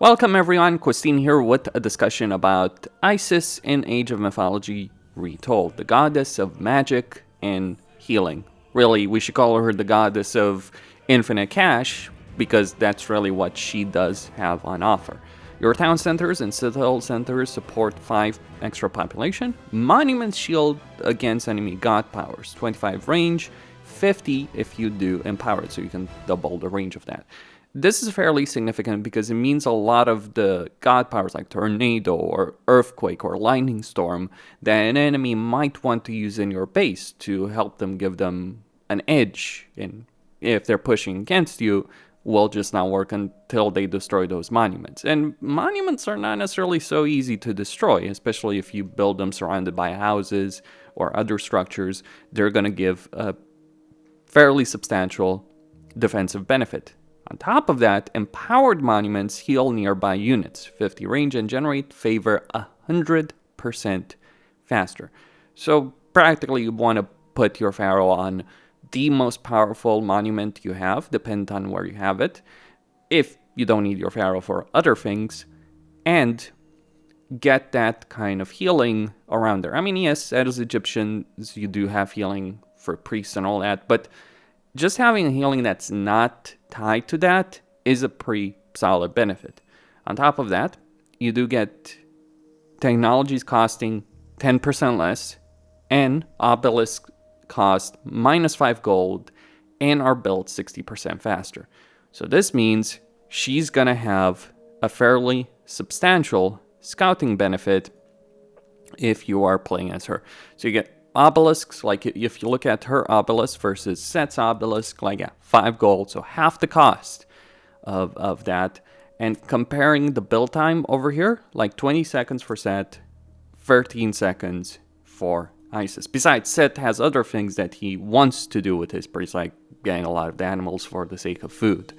Welcome everyone, Costin here with a discussion about Isis in Age of Mythology Retold, the goddess of magic and healing. Really, we should call her the goddess of infinite cash, because that's really what she does have on offer. Your town centers and citadel centers support 5 extra population, monuments shield against enemy god powers, 25 range, 50 if you do empowered, so you can double the range of that. This is fairly significant because it means a lot of the god powers like tornado or earthquake or lightning storm that an enemy might want to use in your base to help them, give them an edge. And if they're pushing against you, will just not work until they destroy those monuments. And monuments are not necessarily so easy to destroy, especially if you build them surrounded by houses or other structures. They're going to give a fairly substantial defensive benefit. On top of that, empowered monuments heal nearby units, 50 range, and generate favor 100% faster. So practically you want to put your pharaoh on the most powerful monument you have, depending on where you have it, if you don't need your pharaoh for other things, and get that kind of healing around there. I mean, yes, as Egyptians, you do have healing for priests and all that, but just having a healing that's not tied to that is a pretty solid benefit. On top of that, you do get technologies costing 10% less, and obelisks cost -5 gold, and are built 60% faster. So this means she's gonna have a fairly substantial scouting benefit if you are playing as her. So you get obelisks, like if you look at her obelisk versus Set's obelisk, like 5 gold, so half the cost of that. And comparing the build time over here, like 20 seconds for Set, 13 seconds for Isis. Besides, Set has other things that he wants to do with his priest, like getting a lot of the animals for the sake of food.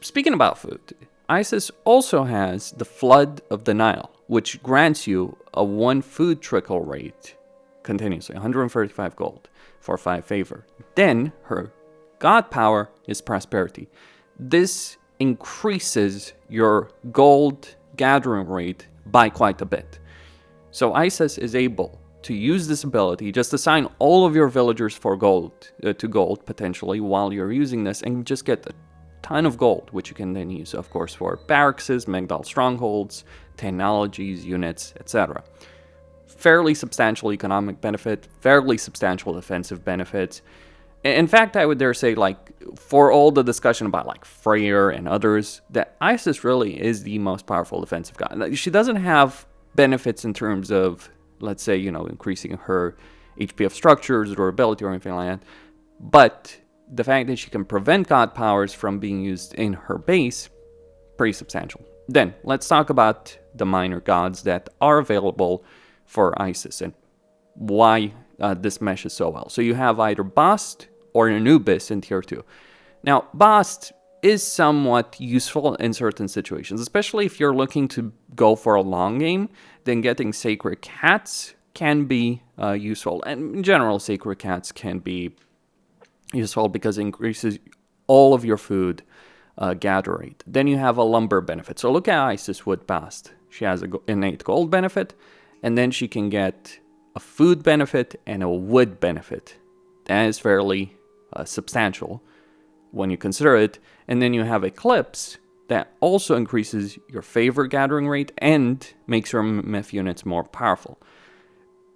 Speaking about food, Isis also has the Flood of the Nile, which grants you a 1 food trickle rate continuously, 135 gold for 5 favor. Then her god power is prosperity. This increases your gold gathering rate by quite a bit. So Isis is able to use this ability, just assign all of your villagers for gold, to gold potentially while you're using this, and just get a ton of gold, which you can then use, of course, for barracks, Megdal strongholds, technologies, units, etc. Fairly substantial economic benefit, fairly substantial defensive benefits. In fact, I would dare say, like, for all the discussion about like Freyr and others, that Isis really is the most powerful defensive god. She doesn't have benefits in terms of, let's say, increasing her HP of structures, durability, or anything like that. But the fact that she can prevent god powers from being used in her base, pretty substantial. Then, let's talk about the minor gods that are available for Isis and why this meshes so well. So you have either Bast or Anubis in tier 2. Now, Bast is somewhat useful in certain situations, especially if you're looking to go for a long game. Then getting Sacred Cats can be useful, and in general, Sacred Cats can be useful because it increases all of your food gather rate. Then you have a lumber benefit. So look at Isis with Bast. She has an innate gold benefit, and then she can get a food benefit and a wood benefit. That is fairly substantial when you consider it. And then you have Eclipse that also increases your favor gathering rate and makes your myth units more powerful.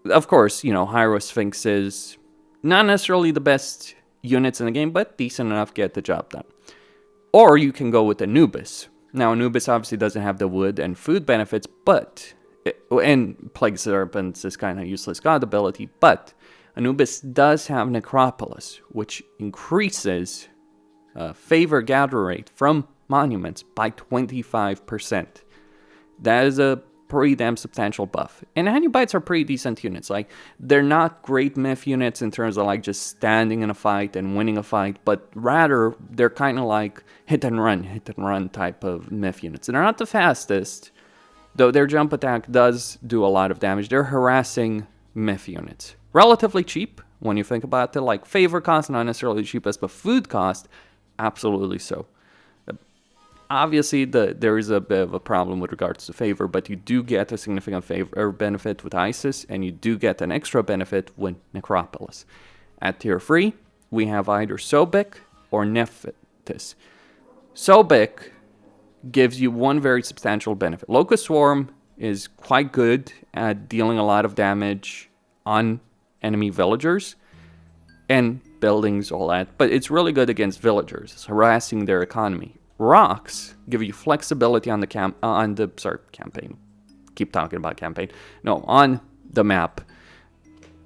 Of course, Hierosphinx is not necessarily the best units in the game, but decent enough to get the job done. Or you can go with Anubis. Now, Anubis obviously doesn't have the wood and food benefits, and Plague Serpents is kind of useless god ability, but Anubis does have Necropolis, which increases favor gather rate from monuments by 25%. That is a pretty damn substantial buff. And Anubites are pretty decent units. Like, they're not great myth units in terms of like just standing in a fight and winning a fight, but rather they're kind of like hit and run type of myth units. And they're not the fastest, though their jump attack does do a lot of damage. They're harassing myth units. Relatively cheap when you think about it. Like, favor cost, not necessarily the cheapest, but food cost, absolutely so. Obviously, there is a bit of a problem with regards to favor, but you do get a significant favor benefit with Isis, and you do get an extra benefit with Necropolis. At tier 3, we have either Sobek or Nephthys. Sobek gives you one very substantial benefit. Locust Swarm is quite good at dealing a lot of damage on enemy villagers and buildings, all that, but it's really good against villagers. It's harassing their economy. Rocks give you flexibility on the campaign. Keep talking about campaign. No, on the map.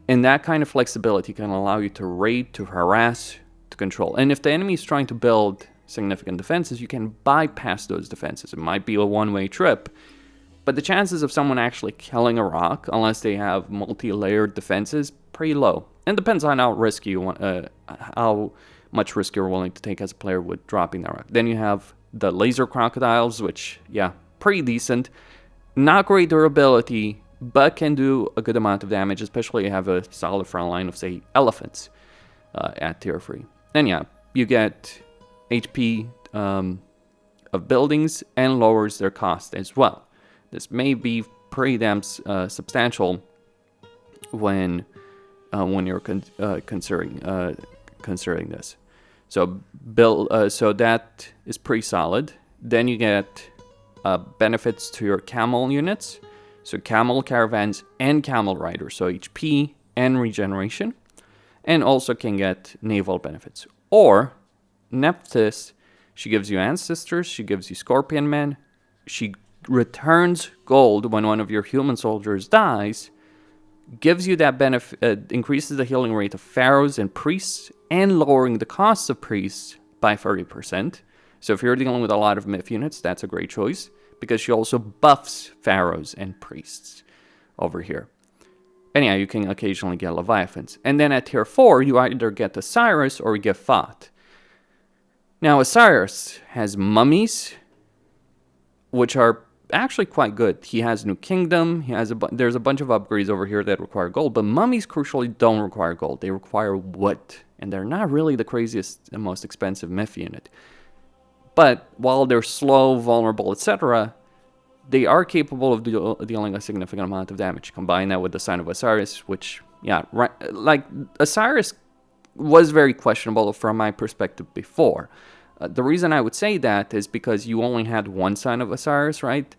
And that kind of flexibility can allow you to raid, to harass, to control. And if the enemy is trying to build significant defenses, you can bypass those defenses. It might be a one-way trip, but the chances of someone actually killing a rock, unless they have multi-layered defenses, pretty low. And depends on how risky you want, how much risk you're willing to take as a player with dropping that rock. Then you have the laser crocodiles, which, yeah, pretty decent. Not great durability, but can do a good amount of damage, especially if you have a solid front line of, say, elephants at tier 3. And yeah, you get HP of buildings and lowers their cost as well. This may be pretty damn substantial when you're considering this. So so that is pretty solid. Then you get benefits to your camel units, so camel caravans and camel riders, so HP and regeneration, and also can get naval benefits. Or Nephthys, she gives you ancestors, she gives you scorpion men, she returns gold when one of your human soldiers dies, gives you that benefit, increases the healing rate of pharaohs and priests, and lowering the cost of priests by 30%. So if you're dealing with a lot of myth units, that's a great choice, because she also buffs pharaohs and priests over here. And yeah, you can occasionally get Leviathans. And then at tier 4, you either get Osiris or you get Thoth. Now, Osiris has mummies, which are actually quite good. He has New Kingdom. There's a bunch of upgrades over here that require gold, but mummies crucially don't require gold. They require wood, and they're not really the craziest and most expensive myth unit. But while they're slow, vulnerable, etc., they are capable of dealing a significant amount of damage. Combine that with the Sign of Osiris, which, yeah, like Osiris was very questionable from my perspective before. The reason I would say that is because you only had one Sign of Osiris, right?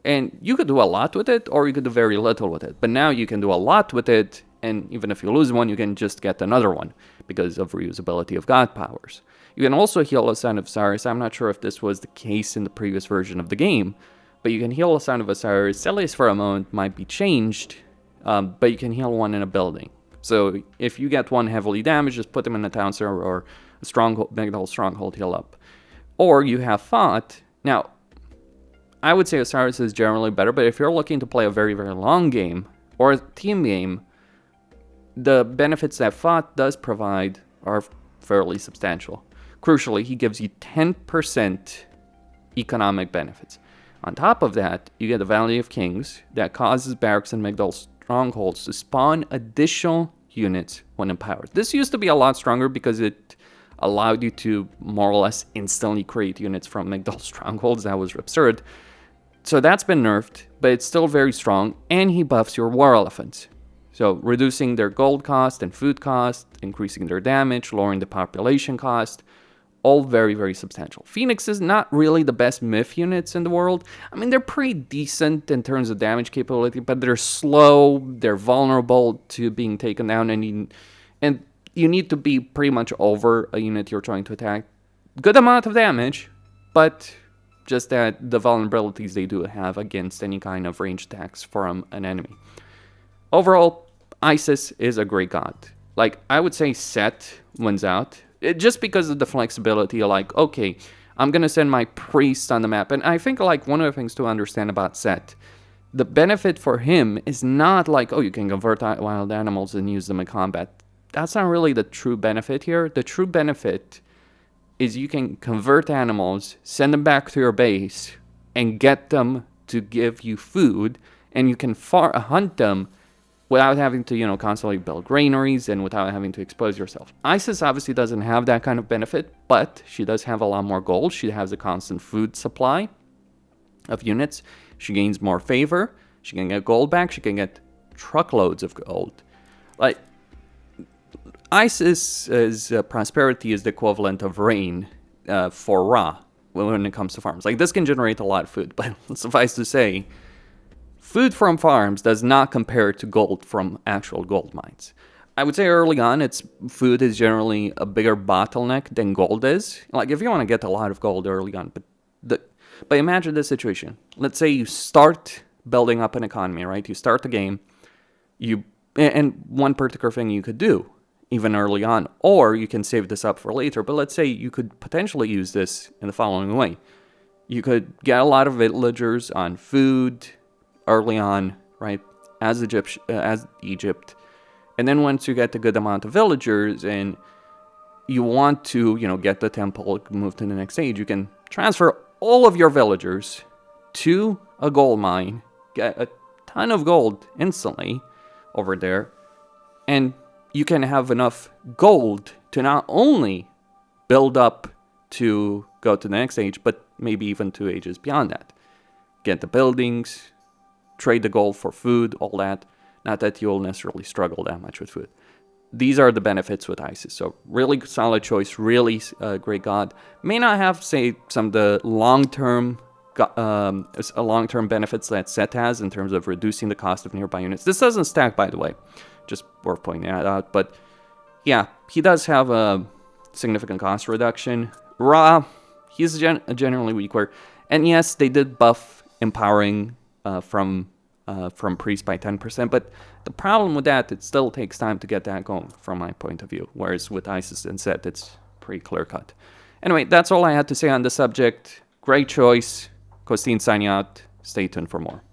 And you could do a lot with it, or you could do very little with it. But now you can do a lot with it, and even if you lose one, you can just get another one because of reusability of god powers. You can also heal a Sign of Osiris. I'm not sure if this was the case in the previous version of the game, but you can heal a Sign of Osiris, at least for a moment, might be changed, but you can heal one in a building. So if you get one heavily damaged, just put them in a town center or a stronghold, make the whole stronghold heal up. Or you have Thoth. Now, I would say Osiris is generally better, but if you're looking to play a very, very long game or a team game, the benefits that Thoth does provide are fairly substantial. Crucially, he gives you 10% economic benefits. On top of that, you get the Valley of Kings that causes barracks and Migdal strongholds to spawn additional units when empowered. This used to be a lot stronger because it allowed you to more or less instantly create units from Migdal strongholds. That was absurd. So that's been nerfed, but it's still very strong, and he buffs your war elephants. So reducing their gold cost and food cost, increasing their damage, lowering the population cost, all very, very substantial. Phoenix is not really the best myth units in the world. I mean, they're pretty decent in terms of damage capability, but they're slow, they're vulnerable to being taken down, and you need to be pretty much over a unit you're trying to attack. Good amount of damage, but just that the vulnerabilities they do have against any kind of ranged attacks from an enemy. Overall, Isis is a great god. Like, I would say Set wins out. Just because of the flexibility, like, okay, I'm going to send my priest on the map. And I think, like, one of the things to understand about Set, the benefit for him is not like, oh, you can convert wild animals and use them in combat. That's not really the true benefit here. The true benefit is you can convert animals, send them back to your base, and get them to give you food, and you can hunt them without having to, constantly build granaries and without having to expose yourself. Isis obviously doesn't have that kind of benefit, but she does have a lot more gold. She has a constant food supply of units. She gains more favor. She can get gold back. She can get truckloads of gold. Like, Isis's prosperity is the equivalent of rain for Ra when it comes to farms. Like, this can generate a lot of food, but suffice to say, food from farms does not compare to gold from actual gold mines. I would say early on, food is generally a bigger bottleneck than gold is. Like, if you want to get a lot of gold early on, but imagine this situation. Let's say you start building up an economy, right? You start the game, and one particular thing you could do, even early on, or you can save this up for later, but let's say you could potentially use this in the following way. You could get a lot of villagers on food early on, right, as Egypt, and then once you get a good amount of villagers and you want to, get the temple, move to the next stage, you can transfer all of your villagers to a gold mine, get a ton of gold instantly over there, and you can have enough gold to not only build up to go to the next age, but maybe even 2 ages beyond that. Get the buildings, trade the gold for food, all that. Not that you'll necessarily struggle that much with food. These are the benefits with Isis. So really solid choice, really great god. May not have, say, some of the long-term benefits that Set has in terms of reducing the cost of nearby units. This doesn't stack, by the way. Just worth pointing that out. But yeah, he does have a significant cost reduction. Ra, he's generally weaker. And yes, they did buff empowering from priest by 10%, but the problem with that, it still takes time to get that going from my point of view, whereas with Isis and Set, it's pretty clear-cut. Anyway, that's all I had to say on the subject. Great choice. Costin signing out. Stay tuned for more.